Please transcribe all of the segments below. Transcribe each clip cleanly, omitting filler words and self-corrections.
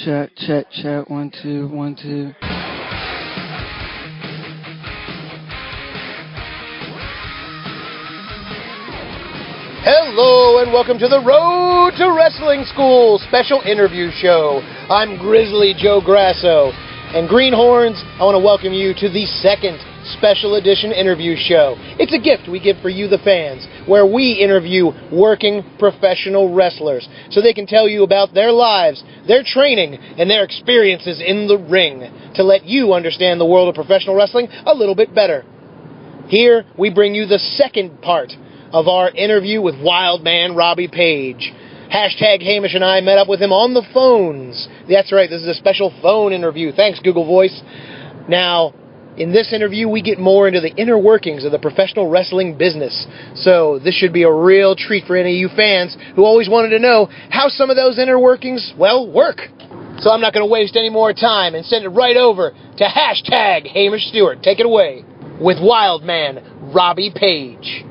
Check, check, check. 1, 2, 1, 2. Hello and welcome to the Road to Wrestling School special interview show. I'm Grizzly Joe Grasso. And Greenhorns, I want to welcome you to the second special edition interview show. It's a gift we give for you, the fans, where we interview working professional wrestlers so they can tell you about their lives, their training, and their experiences in the ring to let you understand the world of professional wrestling a little bit better. Here, we bring you the second part of our interview with Wildman Robbie Paige. Hashtag Hamish and I met up with him on the phones. That's right, this is a special phone interview. Thanks, Google Voice. Now, in this interview, we get more into the inner workings of the professional wrestling business. So this should be a real treat for any of you fans who always wanted to know how some of those inner workings, well, work. So I'm not going to waste any more time and send it right over to hashtag Hamish Stewart. Take it away with Wildman Robbie Paige.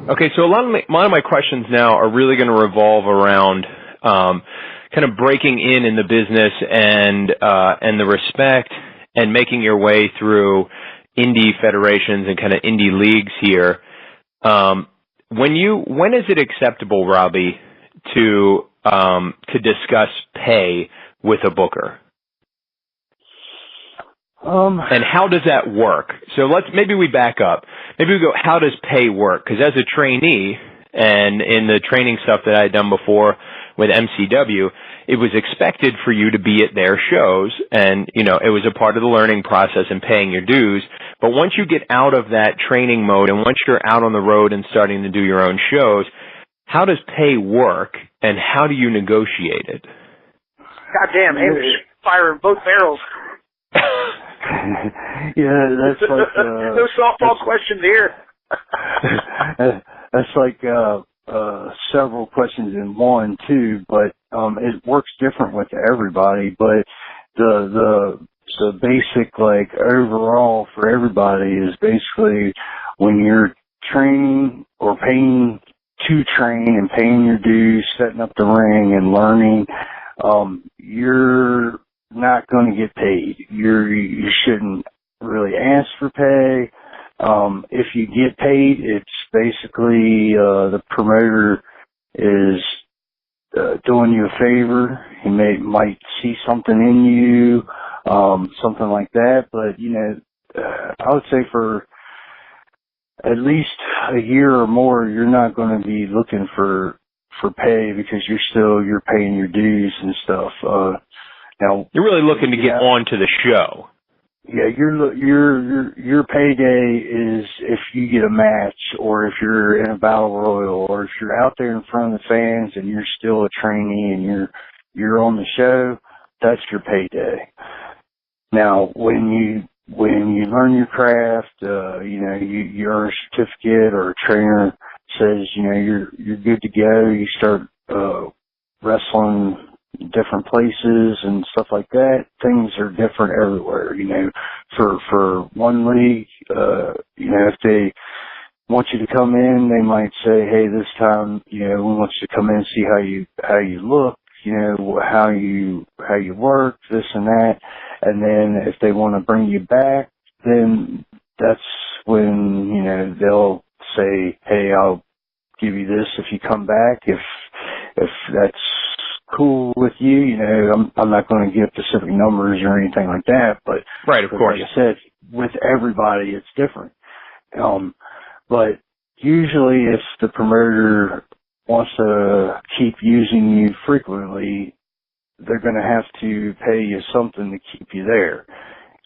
Okay, so a lot of my questions now are really going to revolve around kind of breaking in the business and the respect and making your way through indie federations and kind of indie leagues here. When is it acceptable, Robbie, to discuss pay with a booker? And how does that work? So maybe we back up. Maybe we go, how does pay work? Because as a trainee, and in the training stuff that I had done before with MCW, it was expected for you to be at their shows, and, you know, it was a part of the learning process and paying your dues. But once you get out of that training mode, and once you're out on the road and starting to do your own shows, how does pay work, and how do you negotiate it? God damn, Hamish, firing both barrels. Yeah, that's like no softball questions here. That's like several questions in one too, but it works different with everybody. But the basic, like, overall for everybody is basically when you're training or paying to train and paying your dues, setting up the ring and learning, you're not going to get paid. You shouldn't really ask for pay. If you get paid, it's basically the promoter is doing you a favor. He might see something in you, something like that. But, you know, I would say for at least a year or more, you're not going to be looking for pay because you're paying your dues and stuff. Now, you're really looking to get onto the show. Yeah, your payday is if you get a match, or if you're in a battle royal, or if you're out there in front of the fans and you're still a trainee and you're on the show. That's your payday. Now, when you learn your craft, you know, you earn a certificate, or a trainer says, you know, you're good to go. You start wrestling different places and stuff like that. Things are different everywhere, you know. For one league, you know, if they want you to come in, they might say, hey, this time, you know, we want you to come in and see how you look, you know, how you work, this and that. And then if they want to bring you back, then that's when, you know, they'll say, hey, I'll give you this if you come back. If that's cool with you, you know, I'm not going to give specific numbers or anything like that, but right, of course. Like I said, with everybody it's different. But usually if the promoter wants to keep using you frequently, they're going to have to pay you something to keep you there.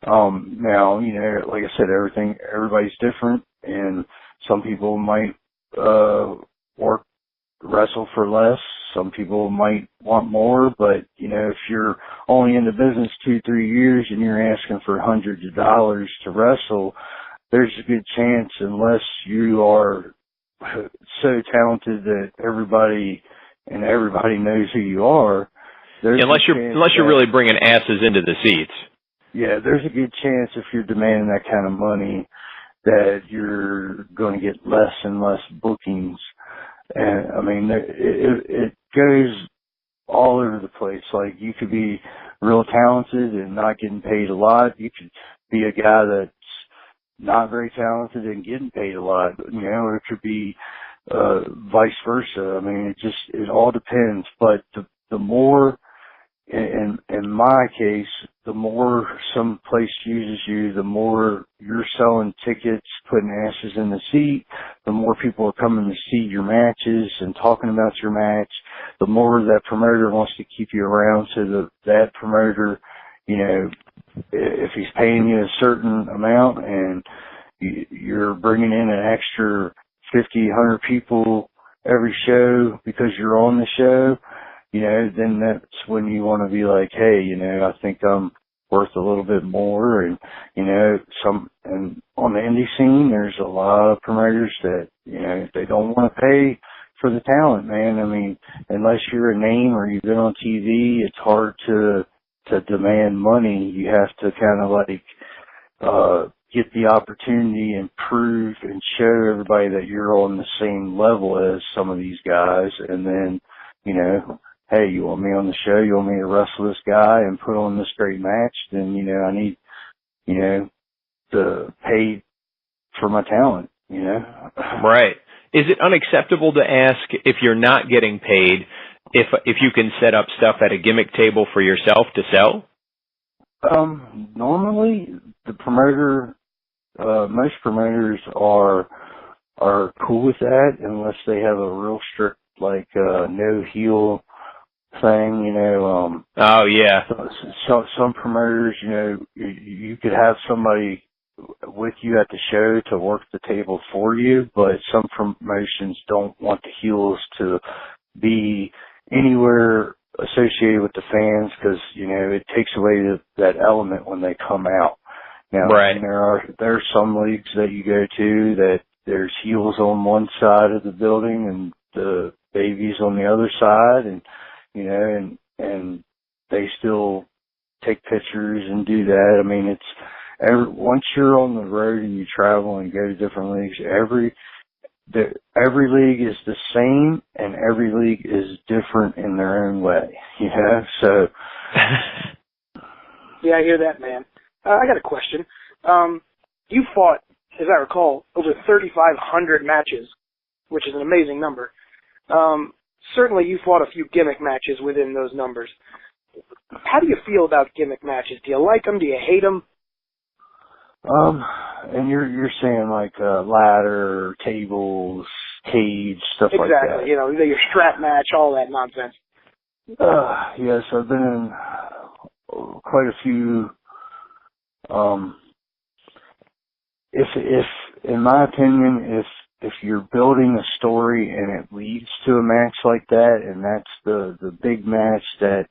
Now, you know, like I said, everybody's different, and some people might wrestle for less. Some people might want more, but, you know, if you're only in the business 2-3 years and you're asking for hundreds of dollars to wrestle, there's a good chance, unless you are so talented that everybody knows who you are. Unless you're really bringing asses into the seats. Yeah, there's a good chance if you're demanding that kind of money that you're going to get less and less bookings. And I mean, it goes all over the place. Like, you could be real talented and not getting paid a lot. You could be a guy that's not very talented and getting paid a lot, you know, or it could be vice versa. I mean, it all depends. But the more, in my case, the more some place uses you, the more you're selling tickets, putting asses in the seat, the more people are coming to see your matches and talking about your match, the more that promoter wants to keep you around. So that promoter, you know, if he's paying you a certain amount and you're bringing in an extra 50, 100 people every show because you're on the show, you know, then that's when you want to be like, hey, you know, I think I'm worth a little bit more. And, you know, and on the indie scene, there's a lot of promoters that, you know, they don't want to pay for the talent, man. I mean, unless you're a name or you've been on TV, it's hard to demand money. You have to kind of like, get the opportunity and prove and show everybody that you're on the same level as some of these guys. And then, you know, hey, you want me on the show? You want me to wrestle this guy and put on this great match? Then, you know, I need, you know, to pay for my talent, you know? Right. Is it unacceptable to ask if you're not getting paid, if you can set up stuff at a gimmick table for yourself to sell? Normally the promoter, most promoters are cool with that unless they have a real strict, like, no heel thing, you know. Oh yeah. So some promoters, you know, you could have somebody with you at the show to work the table for you, but some promotions don't want the heels to be anywhere associated with the fans because, you know, it takes away that element when they come out. Now, right. There are some leagues that you go to that there's heels on one side of the building and the babies on the other side, and, you know, and they still take pictures and do that. I mean, once you're on the road and you travel and go to different leagues, every league is the same and every league is different in their own way, you know, so. Yeah, I hear that, man. I got a question. You fought, as I recall, over 3,500 matches, which is an amazing number. Certainly you fought a few gimmick matches within those numbers. How do you feel about gimmick matches? Do you like them? Do you hate them? And you're saying like ladder, tables, cage, stuff like that. Exactly. You know, your strap match, all that nonsense. Yes, I've been in quite a few. If in my opinion, if you're building a story and it leads to a match like that, and that's the big match that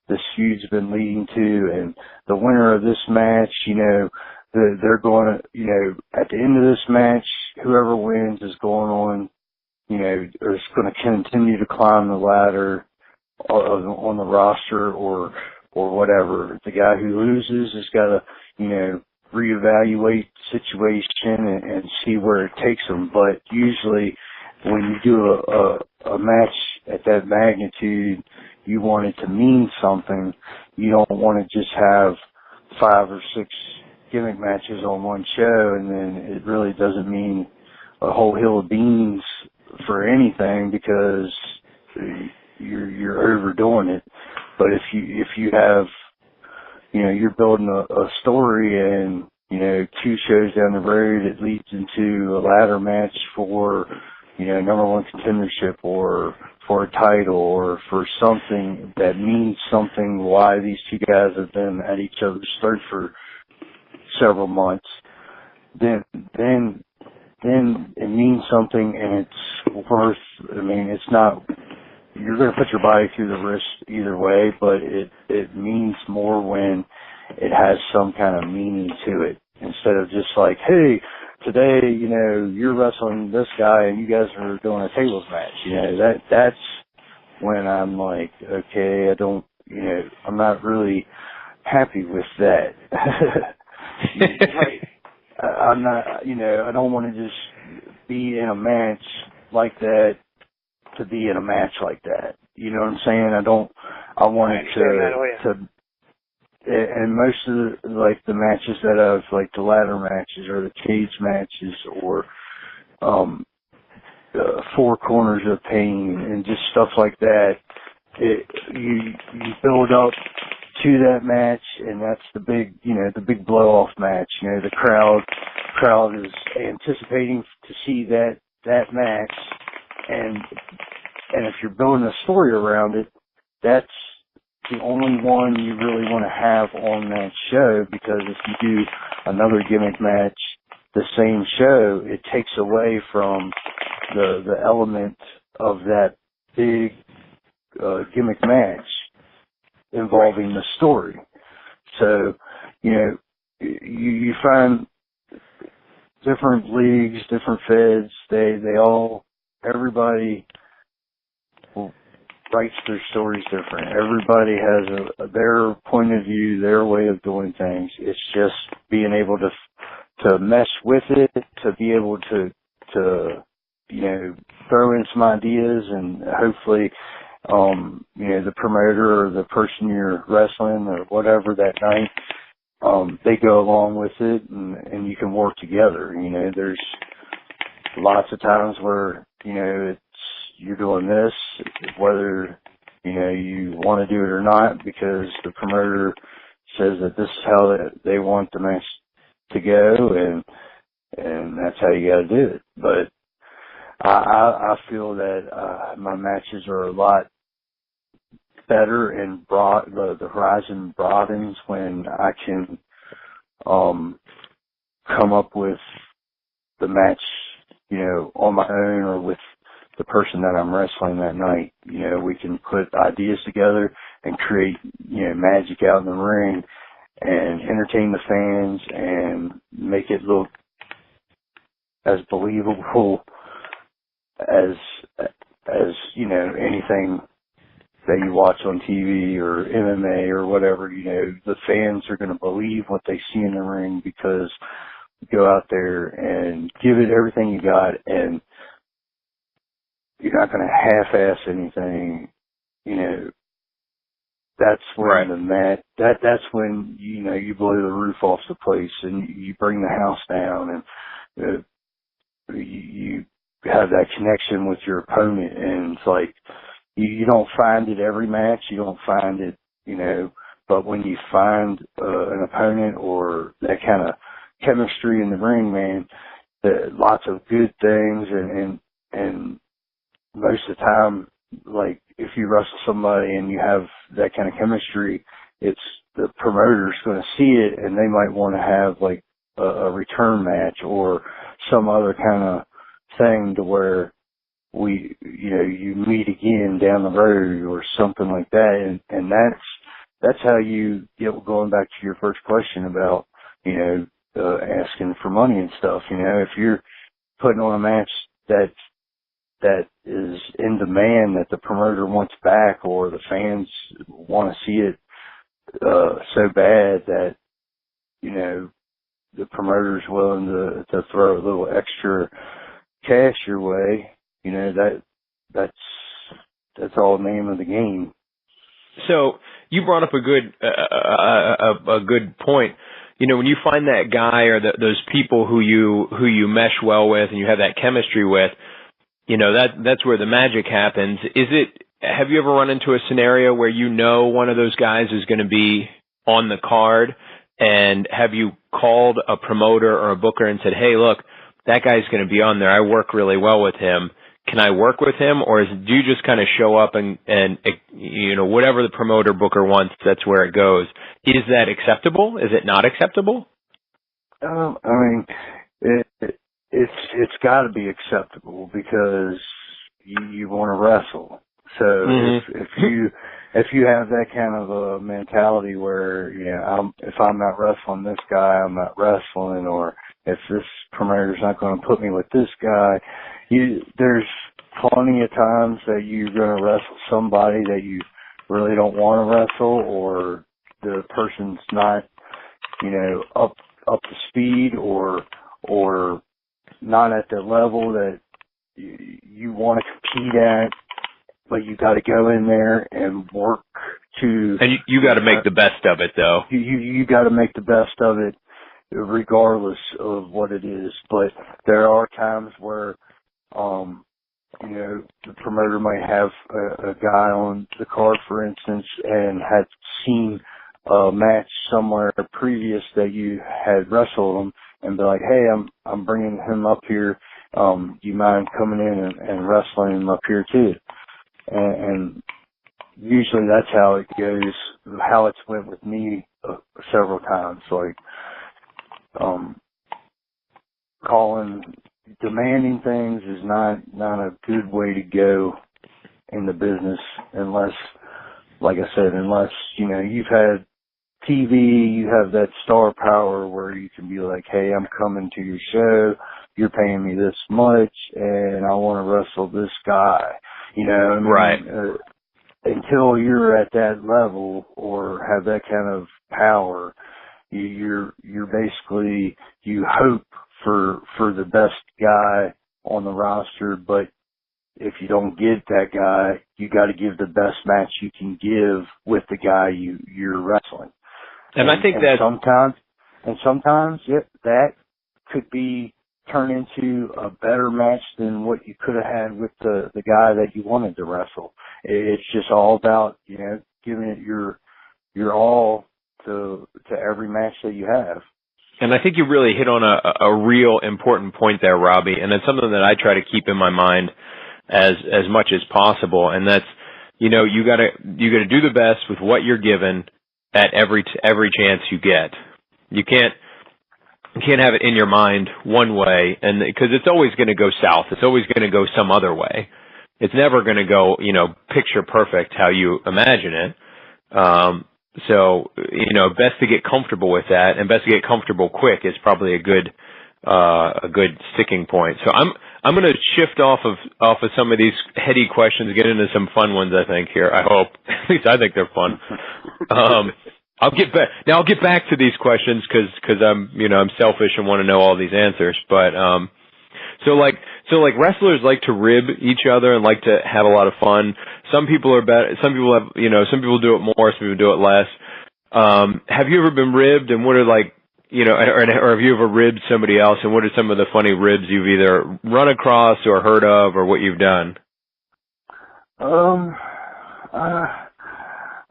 this feud's been leading to, and the winner of this match, you know, they're going to, you know, at the end of this match, whoever wins is going on, you know, or is going to continue to climb the ladder on the roster or whatever. The guy who loses has got to, you know, reevaluate the situation and see where it takes them. But usually when you do a match at that magnitude, you want it to mean something. You don't want to just have 5 or 6 gimmick matches on one show and then it really doesn't mean a whole hill of beans for anything because you're overdoing it. But if you have, you know, you're building a story and, you know, 2 shows down the road, it leads into a ladder match for, you know, number 1 contendership or for a title or for something that means something, why these 2 guys have been at each other's throat for several months, then it means something and it's worth, I mean, it's not, you're going to put your body through the risk either way, but it means more when it has some kind of meaning to it instead of just like, hey, today, you know, you're wrestling this guy and you guys are doing a tables match. You know, that's when I'm like, okay, I'm not really happy with that. I'm not, you know, I don't want to just be in a match like that to be in a match like that. You know what I'm saying? I want it to and most of the matches that I've, like the ladder matches or the cage matches or, four corners of pain and just stuff like that, you build up to that match, and that's the big blow off match. The crowd is anticipating to see that match, and if you're building a story around it, that's the only one you really want to have on that show, because if you do another gimmick match the same show, it takes away from the element of that big gimmick match involving the story. So, you find different leagues, different feds, everybody writes their stories different. Everybody has their point of view, their way of doing things. It's just being able to mesh with it, to be able to throw in some ideas, and hopefully, the promoter or the person you're wrestling or whatever that night, they go along with it, and you can work together. There's lots of times where, you're doing this, whether, you want to do it or not, because the promoter says that this is how they want the match to go, and that's how you got to do it. But I feel that my matches are a lot better and the horizon broadens when I can come up with the match, on my own or with the person that I'm wrestling that night. We can put ideas together and create, magic out in the ring and entertain the fans and make it look as believable as anything that you watch on TV or MMA or whatever. The fans are going to believe what they see in the ring, because you go out there and give it everything you got, and you're not going to half-ass anything. That's when that's when you blow the roof off the place and you bring the house down, and you have that connection with your opponent. And it's like you don't find it every match. You don't find it, but when you find an opponent or that kind of chemistry in the ring, man, lots of good things, and most of the time, like, if you wrestle somebody and you have that kind of chemistry, it's the promoter's going to see it, and they might want to have like a return match or some other kind of thing to where you meet again down the road or something like that. And that's how you get, going back to your first question about, asking for money and stuff. If you're putting on a match that is in demand, that the promoter wants back, or the fans want to see it so bad that the promoter's willing to throw a little extra cash your way, that's all the name of the game. So you brought up a good point. When you find that guy or those people who you mesh well with and you have that chemistry with, that's where the magic happens. Have you ever run into a scenario where one of those guys is going to be on the card, and have you called a promoter or a booker and said, hey, look, that guy's going to be on there. I work really well with him. Can I work with him? Or do you just kind of show up and whatever the promoter booker wants, that's where it goes? Is that acceptable? Is it not acceptable? It's got to be acceptable, because you want to wrestle. So if you have that kind of a mentality where if I'm not wrestling this guy, I'm not wrestling, or if this promoter's not going to put me with this guy, there's plenty of times that you're going to wrestle somebody that you really don't want to wrestle, or the person's not up to speed, or not at the level that you want to compete at, but you got to go in there and work to. And you got to make the best of it, though. You got to make the best of it, regardless of what it is. But there are times where, the promoter might have a guy on the card, for instance, and had seen a match somewhere previous that you had wrestled him, and be like, hey, I'm bringing him up here. Do you mind coming in and wrestling him up here too? And usually that's how it goes, how it's went with me several times. Like, demanding things is not a good way to go in the business unless, like I said, you've had TV, you have that star power where you can be like, hey, I'm coming to your show, you're paying me this much, and I want to wrestle this guy. Right. Until you're at that level or have that kind of power, you're basically, you hope for the best guy on the roster, but if you don't get that guy, you got to give the best match you can give with the guy you're wrestling. And I think that sometimes that could be turned into a better match than what you could have had with the guy that you wanted to wrestle. It's just all about, giving it your all to every match that you have. And I think you really hit on a real important point there, Robbie, and it's something that I try to keep in my mind as much as possible, and that's, you gotta do the best with what you're given at every chance you get. You can't have it in your mind one way, and because it's always going to go south. It's always going to go some other way. It's never going to go, picture perfect how you imagine it. So, best to get comfortable with that, and best to get comfortable quick is probably a good sticking point. So I'm going to shift off of some of these heady questions, get into some fun ones, I think, here. I hope. At least I think they're fun. I'll get back to these questions because I'm selfish and want to know all these answers. But, so wrestlers like to rib each other and like to have a lot of fun. Some people are better. Some people have, some people do it more, some people do it less. Have you ever been ribbed, and what are or have you ever ribbed somebody else, and what are some of the funny ribs you've either run across or heard of, or what you've done? I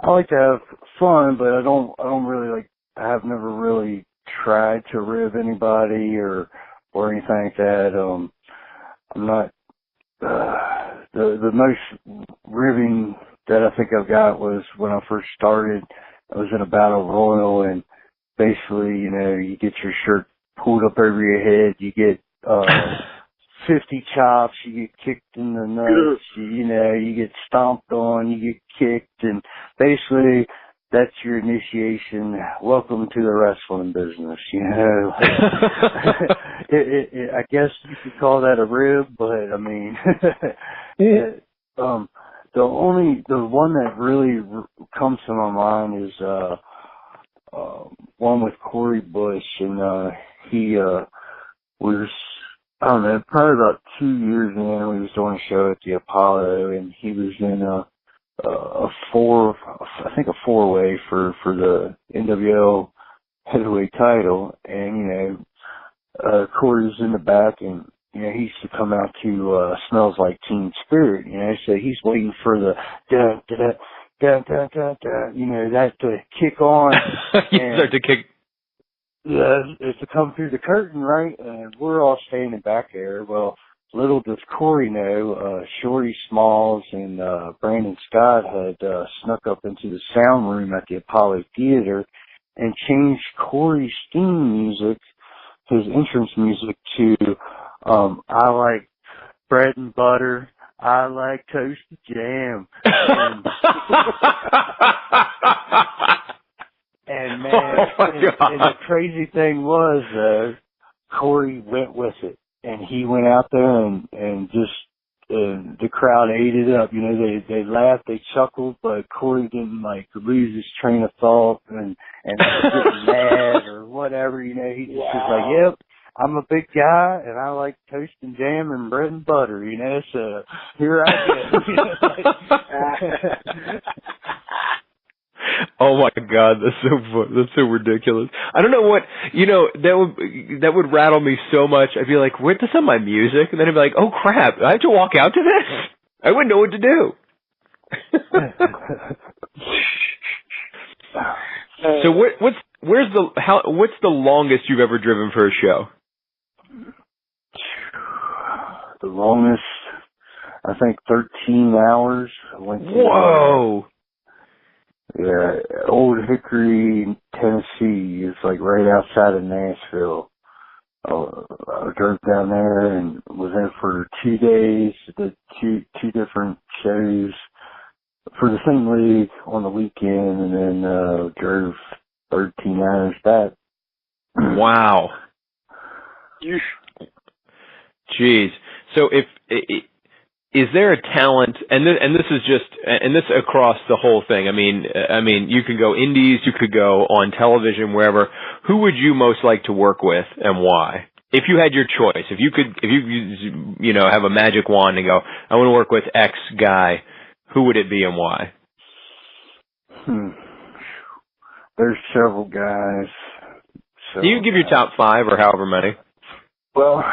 like to have fun, but I don't really I've never really tried to rib anybody or anything like that. I'm not, the most ribbing that I think I've got was when I first started. I was in a battle royal, and basically, you get your shirt pulled up over your head, you get 50 chops, you get kicked in the nuts, you get stomped on, you get kicked, and basically that's your initiation. Welcome to the wrestling business, I guess you could call that a rib, but I mean, the one that really comes to my mind is one with Corey Bush, and he was, I don't know, probably about 2 years in, we was doing a show at the Apollo, and he was in a four-way for the NWL heavyweight title, and Corey was in the back, and he used to come out to Smells Like Teen Spirit, so he's waiting for the that to kick on. Start to kick. Yeah, it's to come through the curtain, right? And we're all standing back there. Well, little does Corey know, Shorty Smalls and Brandon Scott had snuck up into the sound room at the Apollo Theater and changed Corey's theme music, his entrance music, to I like bread and butter, I like toasted jam. And man, and the crazy thing was, Corey went with it, and he went out there and just, the crowd ate it up. They laughed, they chuckled, but Corey didn't lose his train of thought and get mad or whatever. He just was yep, I'm a big guy and I like toast and jam and bread and butter. So here I go. Oh my God, that's so ridiculous. I don't know what, that would rattle me so much. I'd be like, where's some of my music? And then I'd be like, oh crap, I have to walk out to this? I wouldn't know what to do. So what's the longest you've ever driven for a show? The longest, I think 13 hours. I went to, whoa! Old Hickory, Tennessee. It's like right outside of Nashville. I drove down there and was there for 2 days. Did two different shows for the same league on the weekend, and then drove 13 hours back. Wow. Jeez. So is there a talent, and this is just, and this across the whole thing. I mean, you could go indies, you could go on television, wherever. Who would you most like to work with, and why? If you had your choice, if you have a magic wand and go, I want to work with X guy, who would it be and why? There's several guys. Can you give your top 5 or however many? Well,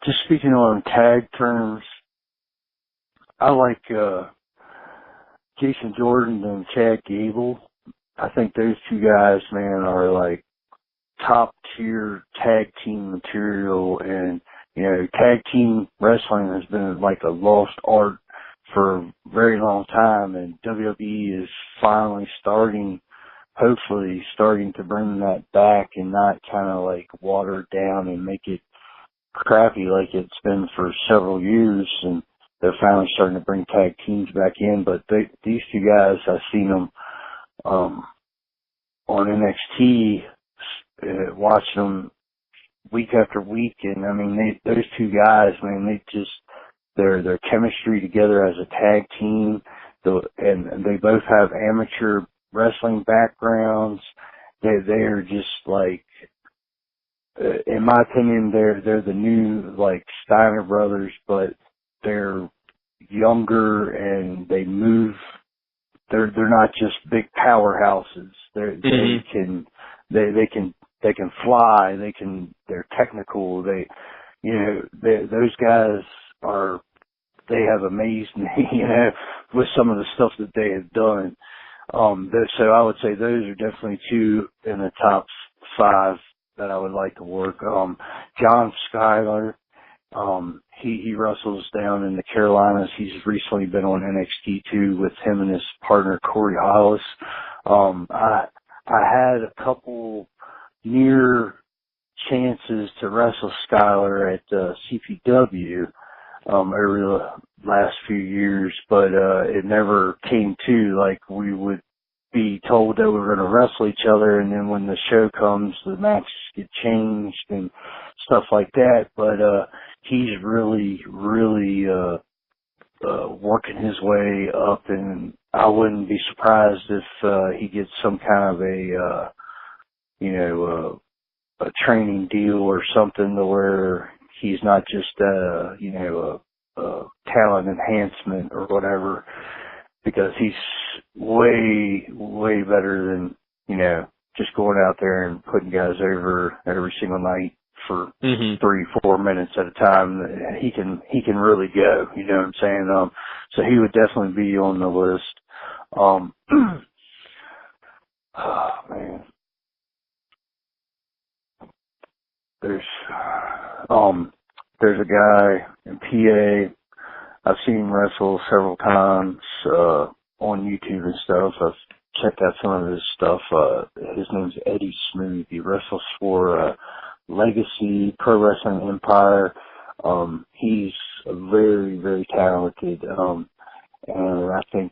just speaking on tag terms, I like Jason Jordan and Chad Gable. I think those two guys, man, are like top tier tag team material, and tag team wrestling has been like a lost art for a very long time, and WWE is finally hopefully starting to bring that back and not kind of like water it down and make it crappy like it's been for several years. And they're finally starting to bring tag teams back in. But these two guys, I've seen them on NXT, watching them week after week, and I mean, those two guys, man, their chemistry together as a tag team, and they both have amateur wrestling backgrounds. They are just like, in my opinion, they're the new like Steiner brothers, but they're younger and they move. They're not just big powerhouses. They can fly. They're technical. Those guys they have amazed me, with some of the stuff that they have done. So I would say those are definitely two in the top 5 that I would like to work. John Schuyler, he wrestles down in the Carolinas. He's recently been on NXT too with him and his partner Corey Hollis. I had a couple near chances to wrestle Schuyler at CPW over the last few years, but it never came to. Like, we would be told that we were going to wrestle each other, and then when the show comes, the matches get changed and stuff like that. But he's really working his way up, and I wouldn't be surprised if he gets some kind of a training deal or something to where he's not just a talent enhancement or whatever, because he's way better than just going out there and putting guys over every single night for 3-4 minutes at a time. He can really go, you know what I'm saying? So he would definitely be on the list. Oh man. There's a guy in PA. I've seen him wrestle several times on YouTube and stuff. I've checked out some of his stuff. His name's Eddie Smooth. He wrestles for Legacy Pro Wrestling Empire. He's very, very talented. And I think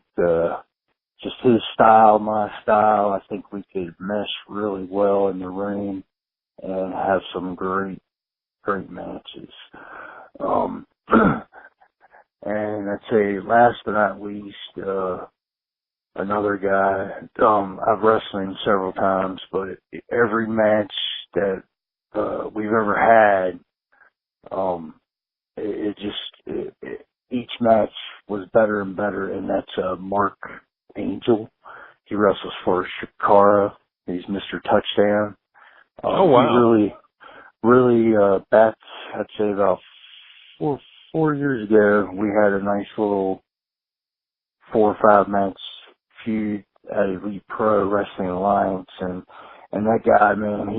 just his style, my style, I think we could mesh really well in the ring and have some great matches. And I'd say last but not least, another guy, I've wrestled him several times, but every match that we've ever had, each match was better and better, and that's Mark Angel. He wrestles for Shikara. He's Mr. Touchdown. Oh, wow. He really, back, I'd say about four years ago, we had a nice little 4 or 5 match feud at Elite Pro Wrestling Alliance, and that guy, man,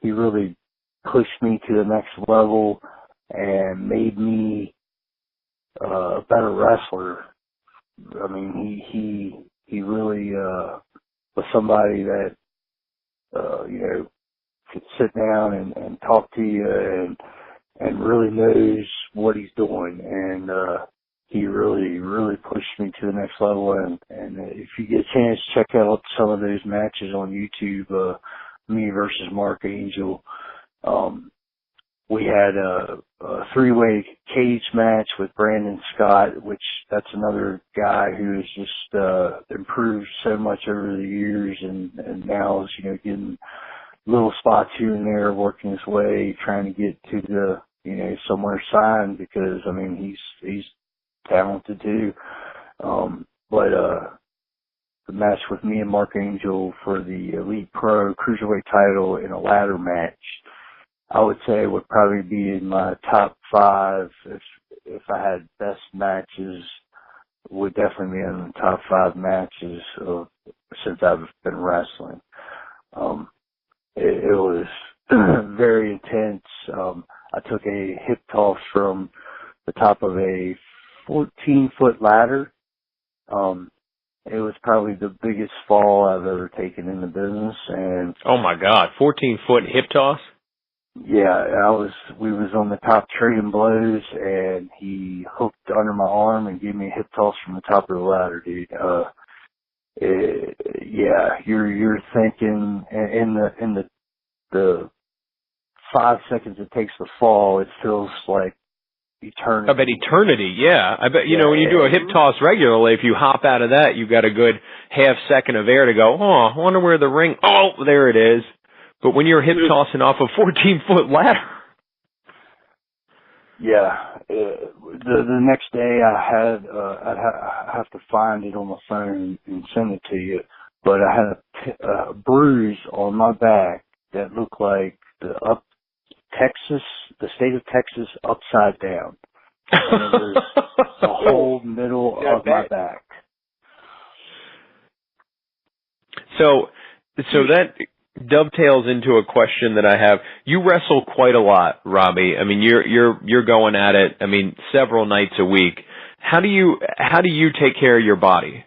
he really pushed me to the next level and made me a better wrestler. I mean, he really was somebody that could sit down and talk to you and really knows what he's doing, and he really pushed me to the next level. And if you get a chance, check out some of those matches on YouTube. Me versus Mark Angel. We had a 3-way cage match with Brandon Scott, which that's another guy who has just improved so much over the years, and now is getting little spots here and there, working his way, trying to get to the somewhere signed, because I mean he's talented too. But the match with me and Mark Angel for the Elite Pro Cruiserweight title in a ladder match, I would say would probably be in my top 5. If I had best matches, would definitely be in the top 5 matches since I've been wrestling. It was very intense. I took a hip toss from the top of a 14-foot ladder. It was probably the biggest fall I've ever taken in the business. And oh my God, 14-foot hip toss? Yeah, we was on the top trading blows, and he hooked under my arm and gave me a hip toss from the top of the ladder, dude. You're thinking in the 5 seconds it takes to fall, it feels like eternity. I bet eternity, yeah. I bet, when you do a hip toss regularly, if you hop out of that, you've got a good half second of air to go, I wonder where the ring, there it is. But when you're hip tossing off a 14-foot ladder. Yeah. The next day I'd have to find it on my phone and send it to you. But I had a bruise on my back that looked like the state of Texas upside down. And it was the whole middle of my back. So that dovetails into a question that I have. You wrestle quite a lot, Robbie. I mean, you're going at it, I mean, several nights a week. How do you take care of your body?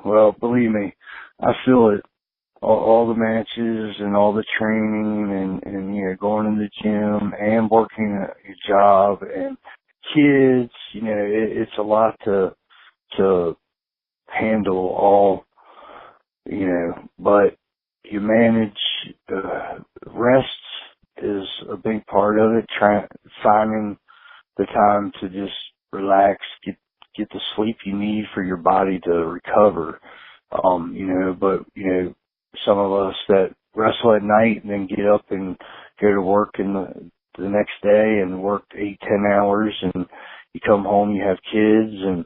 Believe me, I feel it. All the matches and all the training and going in the gym and working at your job and kids, it's a lot to handle all, but you manage. Rest is a big part of it. Finding the time to just relax, get the sleep you need for your body to recover. But some of us that wrestle at night and then get up and go to work in the next day and work 8-10 hours, and you come home, you have kids, and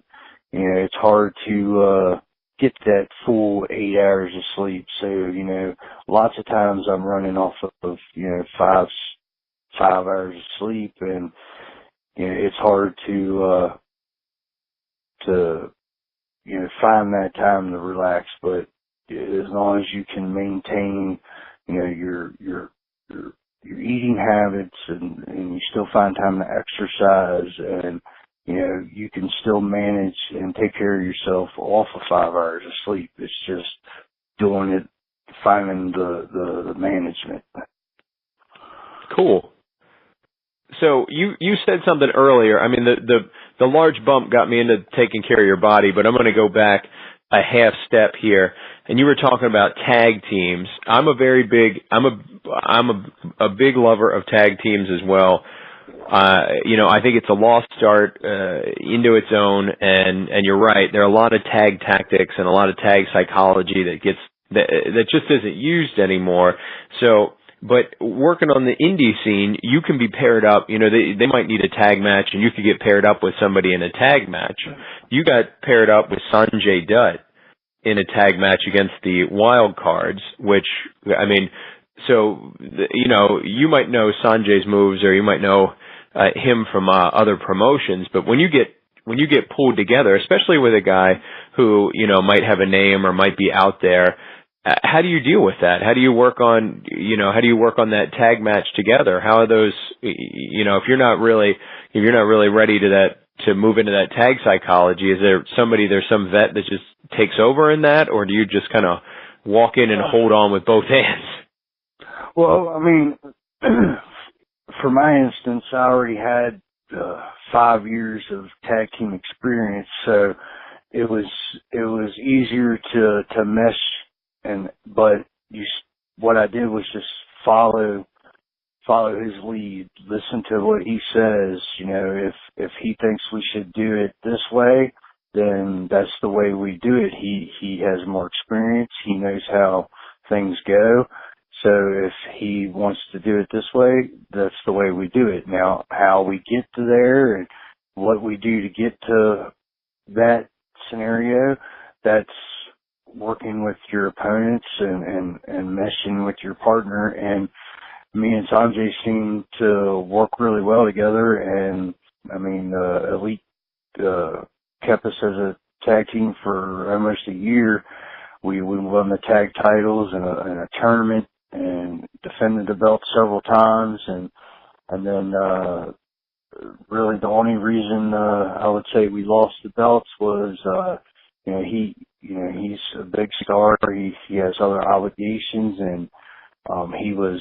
it's hard to get that full 8 hours of sleep. So lots of times I'm running off of 5 hours of sleep, and it's hard to find that time to relax. But as long as you can maintain, your eating habits and you still find time to exercise, and, you can still manage and take care of yourself off of 5 hours of sleep. It's just doing it, finding the management. Cool. So you said something earlier. I mean, the large bump got me into taking care of your body, but I'm going to go back a half step here. And you were talking about tag teams. I'm a big lover of tag teams as well. I think it's a lost art into its own, and you're right. There are a lot of tag tactics and a lot of tag psychology that just isn't used anymore. So But working on the indie scene, you can be paired up. You know, they might need a tag match, and you could get paired up with somebody in a tag match. You got paired up with Sanjay Dutt in a tag match against the Wild Cards, which, I mean, so, you know, you might know Sanjay's moves, or you might know him from other promotions, but when you get pulled together, especially with a guy who, you know, might have a name or might be out there, how do you deal with that? How do you work on that tag match together? How are those, you know, if you're not really ready to move into that tag psychology, is there some vet that just takes over in that, or do you just kind of walk in and hold on with both hands? Well, I mean, for my instance, I already had 5 years of tag team experience, so it was easier to mesh. But what I did was just follow his lead, listen to what he says. You know, if he thinks we should do it this way, then that's the way we do it. He has more experience. He knows how things go. So if he wants to do it this way, that's the way we do it. Now, how we get to there and what we do to get to that scenario, that's working with your opponents and meshing with your partner. And me and Sanjay seem to work really well together. And I mean, Elite kept us as a tag team for almost a year. We won the tag titles in a tournament and defended the belt several times, and then really the only reason I would say we lost the belts was he's a big star. He has other obligations, and he was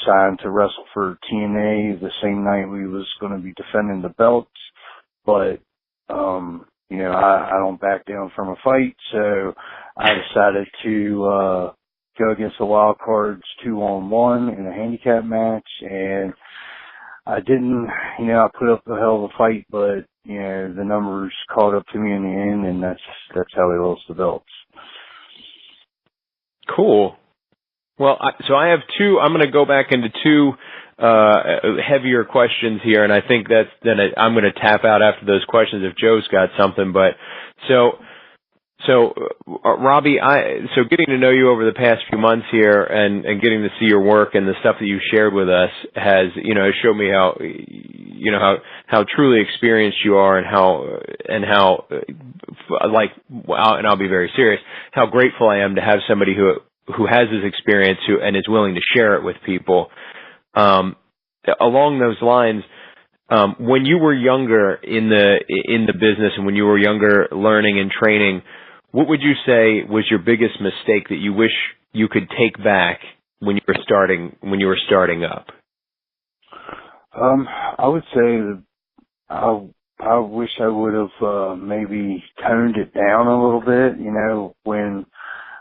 signed to wrestle for TNA the same night we was going to be defending the belts. But I don't back down from a fight, so I decided to go against the Wild Cards 2-on-1 in a handicap match, and I didn't, I put up a hell of a fight, but, the numbers caught up to me in the end, and that's how we lost the belts. Cool. Well, so I have I'm going to go back into two heavier questions here, and I think I'm going to tap out after those questions if Joe's got something, but So, Robbie, so getting to know you over the past few months here and getting to see your work and the stuff that you've shared with us has showed me how truly experienced you are and how I'll be very serious, how grateful I am to have somebody who has this experience and is willing to share it with people. Along those lines, when you were younger in the business and when you were younger learning and training, what would you say was your biggest mistake that you wish you could take back when you were starting up? I would say that I wish I would have maybe toned it down a little bit.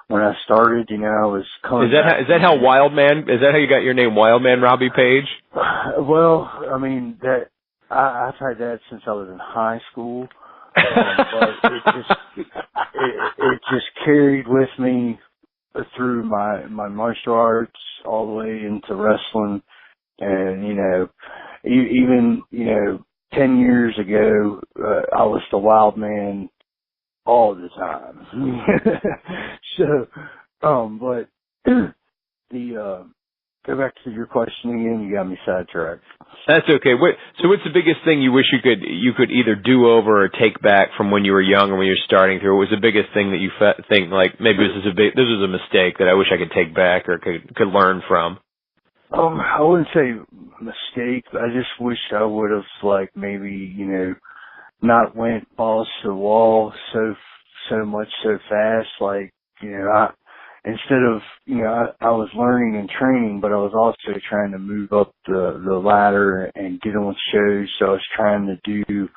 When I started, I was coming. Is that how you got your name, Wildman Robbie Paige? Well, I mean I've had that since I was in high school. But it just carried with me through my martial arts all the way into wrestling, and even 10 years ago I was the Wild Man all the time. So but go back to your question again. You got me sidetracked. That's okay. So what's the biggest thing you wish you could either do over or take back from when you were young or when you were starting through? What was the biggest thing that you think like maybe this was a mistake that I wish I could take back or could learn from? I wouldn't say mistake. I just wish I would have maybe not went balls to the wall so much so fast. Instead of, I was learning and training, but I was also trying to move up the ladder and get on shows. So I was trying to do,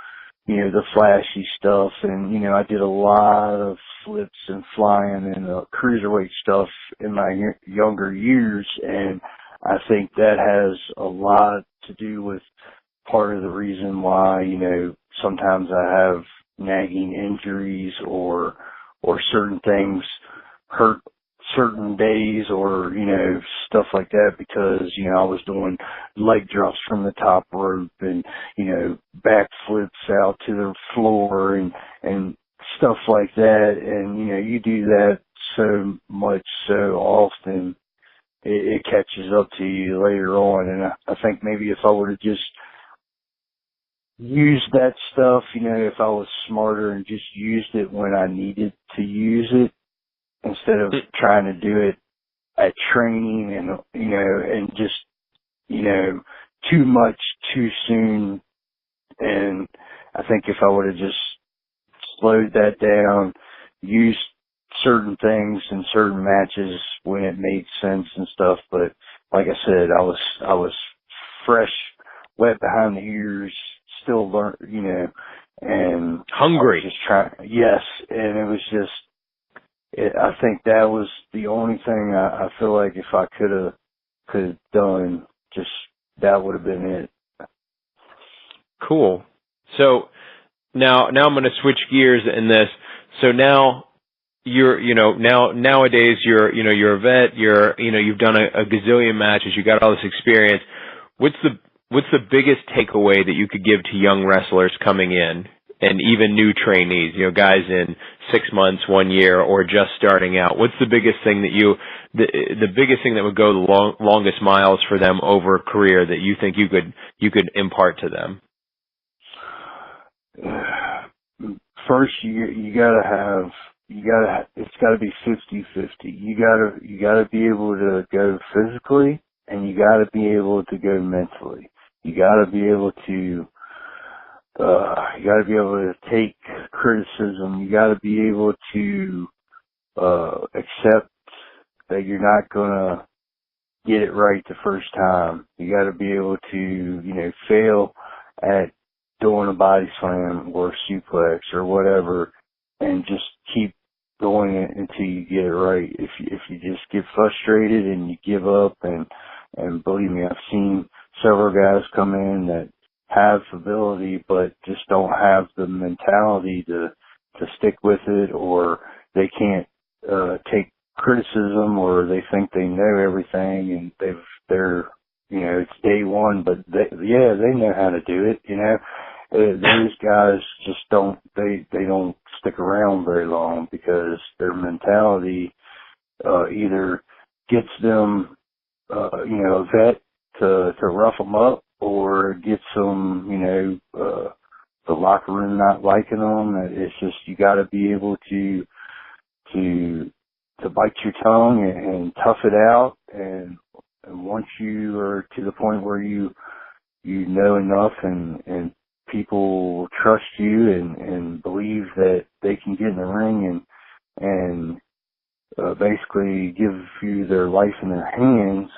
the flashy stuff. And, I did a lot of flips and flying and cruiserweight stuff in my younger years. And I think that has a lot to do with part of the reason why, sometimes I have nagging injuries or certain things hurt certain days or, stuff like that because, I was doing leg drops from the top rope and, backflips out to the floor and stuff like that. And, you do that so much, so often, it catches up to you later on. And I think maybe if I would have just used that stuff, if I was smarter and just used it when I needed to use it, instead of trying to do it at training and, and just, too much too soon. And I think if I would have just slowed that down, used certain things in certain matches when it made sense and stuff. But like I said, I was fresh, wet behind the ears, still and hungry. Just trying, yes. And it was just, I think that was the only thing I feel like if I could have done, just that would have been it. Cool. So now I'm going to switch gears in this. So now nowadays you're a vet, you've done a gazillion matches, you got all this experience. What's the biggest takeaway that you could give to young wrestlers coming in and even new trainees, guys in 6 months, 1 year, or just starting out? What's the biggest thing the biggest thing that would go the longest miles for them over a career that you think you could impart to them? First, it's gotta be 50-50. You gotta be able to go physically and you gotta be able to go mentally. You gotta be able to take criticism. You gotta be able to, accept that you're not gonna get it right the first time. You gotta be able to, fail at doing a body slam or a suplex or whatever and just keep doing it until you get it right. If you just get frustrated and you give up and believe me, I've seen several guys come in that have ability but just don't have the mentality to stick with it, or they can't take criticism, or they think they know everything and they're it's day one, but they know how to do it, Those guys just don't stick around very long because their mentality either gets them a vet to rough them up, or gets them the locker room not liking them. It's just, you got to be able to bite your tongue and tough it out, and once you are to the point where you know enough and people trust you and believe that they can get in the ring and basically give you their life in their hands,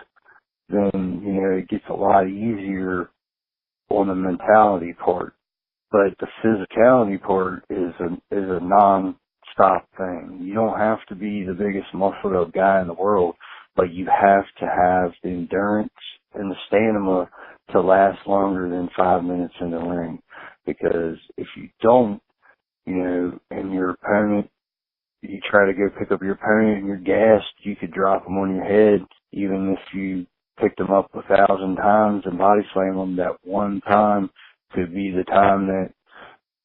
then, it gets a lot easier on the mentality part. But the physicality part is a non-stop thing. You don't have to be the biggest muscled up guy in the world, but you have to have the endurance and the stamina to last longer than 5 minutes in the ring. Because if you don't, and your opponent, you try to go pick up your opponent and you're gassed, you could drop them on your head. Even if you picked them up 1,000 times and body slam them, that one time could be the time that,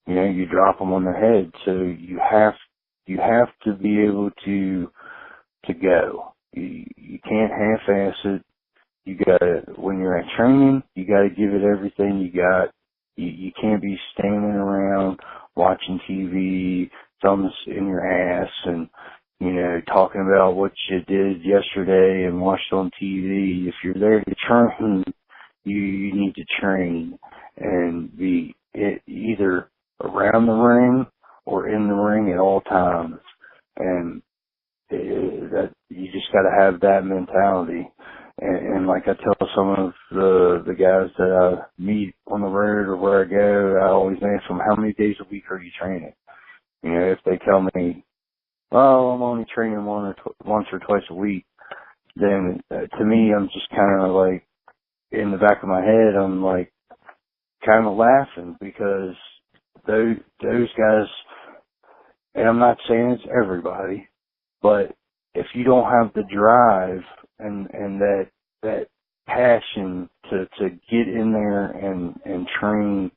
you drop them on their head. So you have to be able to go. You can't half-ass it. You gotta, when you're at training, you gotta give it everything you got. You can't be standing around watching TV, thumbs in your ass, and, talking about what you did yesterday and watched on TV. If you're there to train, you need to train and be either around the ring or in the ring at all times. And that you just got to have that mentality. And like I tell some of the guys that I meet on the road or where I go, I always ask them, how many days a week are you training? If they tell me, well, I'm only training once or twice a week, then to me, I'm just kind of like, in the back of my head, I'm like kind of laughing, because those guys, and I'm not saying it's everybody, but if you don't have the drive and that passion to get in there and train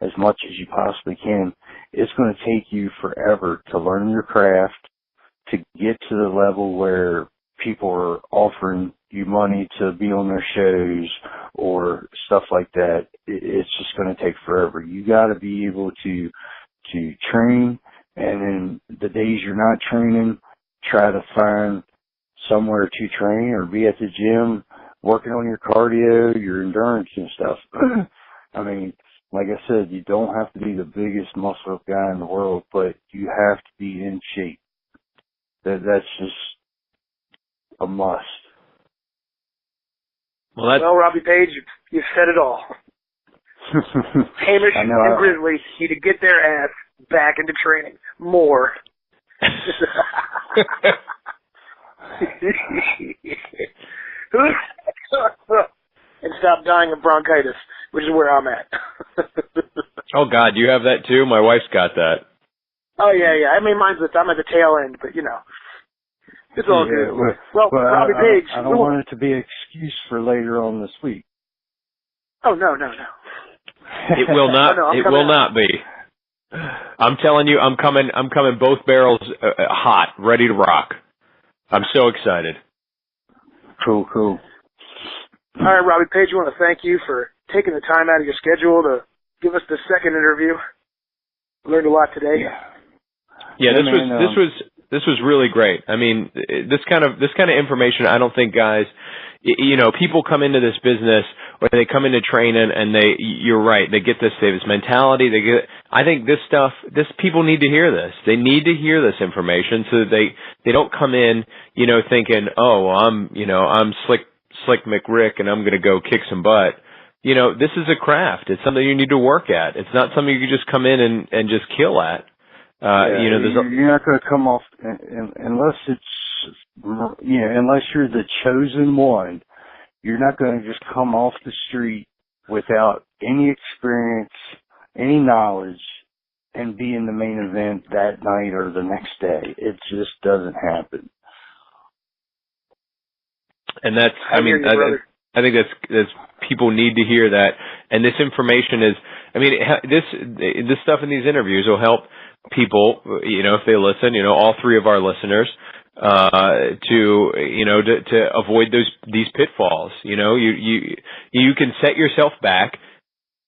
as much as you possibly can, it's going to take you forever to learn your craft, to get to the level where people are offering you money to be on their shows or stuff like that. It's just going to take forever. You got to be able to train, and then the days you're not training, try to find somewhere to train or be at the gym working on your cardio, your endurance and stuff. I mean, like I said, you don't have to be the biggest muscle guy in the world, but you have to be in shape. That's just a must. Well, Robbie Paige, you've said it all. Hamish and Grizzly need to get their ass back into training more. And stop dying of bronchitis, which is where I'm at. Oh, God, you have that too? My wife's got that. Oh, yeah. I mean, I'm at the tail end, but, it's all good. Well, Robbie Paige. I don't want it to be an excuse for later on this week. Oh, no. It will not. It will not be. I'm telling you, I'm coming both barrels hot, ready to rock. I'm so excited. Cool. All right, Robbie Paige, I want to thank you for taking the time out of your schedule to give us the second interview. Learned a lot today. Yeah, this was really great. I mean, this kind of information, I don't think guys, people come into this business or they come into training and you're right, they get this mentality, I think this people need to hear this. They need to hear this information so that they don't come in, thinking, oh, I'm Slick McRick and I'm going to go kick some butt. This is a craft. It's something you need to work at. It's not something you can just come in and just kill at. You're not going to come off unless unless you're the chosen one. You're not going to just come off the street without any experience, any knowledge, and be in the main event that night or the next day. It just doesn't happen. And I think that's people need to hear that. And this information is, this stuff in these interviews will help people, if they listen, all three of our listeners, to avoid these pitfalls. You can set yourself back,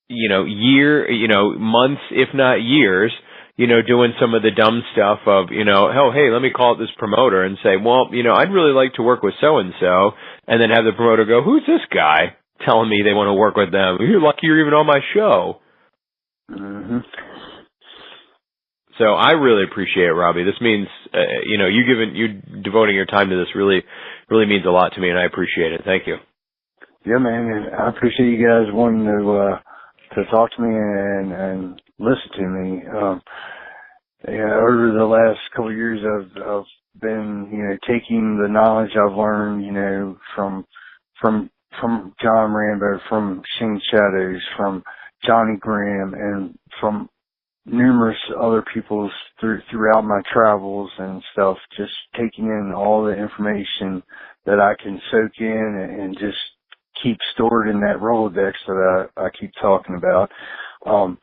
months, if not years, doing some of the dumb stuff of, oh, hey, let me call it this promoter and say, well, I'd really like to work with so-and-so, and then have the promoter go, who's this guy telling me they want to work with them? You're lucky you're even on my show. Mm-hmm. So I really appreciate it, Robbie. This means, you devoting your time to this really, really means a lot to me, and I appreciate it. Thank you. Yeah, man. And I appreciate you guys wanting to talk to me and listen to me. Over the last couple of years, I've been, taking the knowledge I've learned, from John Rambo, from Shane Shadows, from Johnny Graham, and from numerous other people throughout my travels and stuff, just taking in all the information that I can soak in and just keep stored in that Rolodex that I keep talking about. And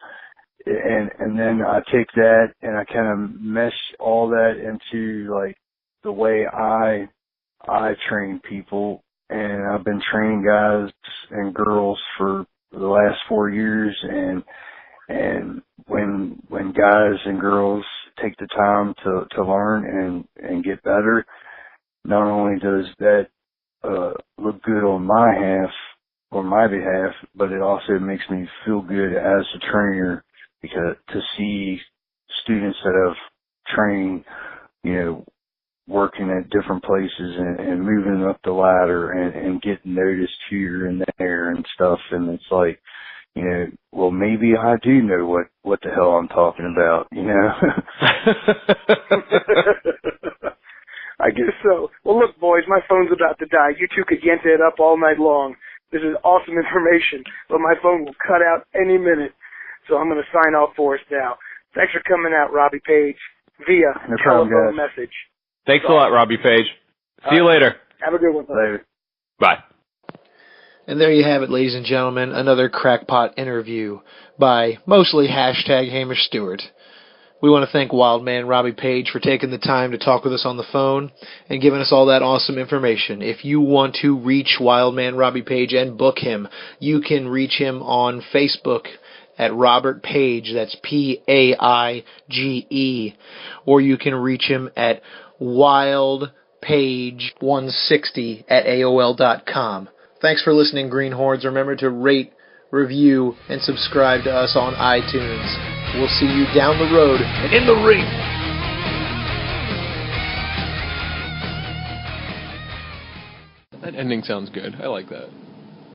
then I take that and I kind of mesh all that into like the way I train people. And I've been training guys and girls for the last 4 years, and when guys and girls take the time to learn and get better, not only does that look good on my behalf, but it also makes me feel good as a trainer, because to see students that have trained, working at different places and moving up the ladder and getting noticed here and there and stuff, and it's like, well, maybe I do know what the hell I'm talking about, I guess so. Well, look, boys, my phone's about to die. You two could yenta it up all night long. This is awesome information, but my phone will cut out any minute, so I'm going to sign off for us now. Thanks for coming out, Robbie Paige, via telephone message. Thanks a lot, Robbie Paige. See you later. Have a good one. Later. Bye. And there you have it, ladies and gentlemen, another crackpot interview by mostly hashtag Hamish Stewart. We want to thank Wildman Robbie Paige for taking the time to talk with us on the phone and giving us all that awesome information. If you want to reach Wildman Robbie Paige and book him, you can reach him on Facebook at Robert Paige, that's Paige, or you can reach him at wildpage160 at AOL.com. Thanks for listening, Greenhorns. Remember to rate, review, and subscribe to us on iTunes. We'll see you down the road and in the ring. That ending sounds good. I like that.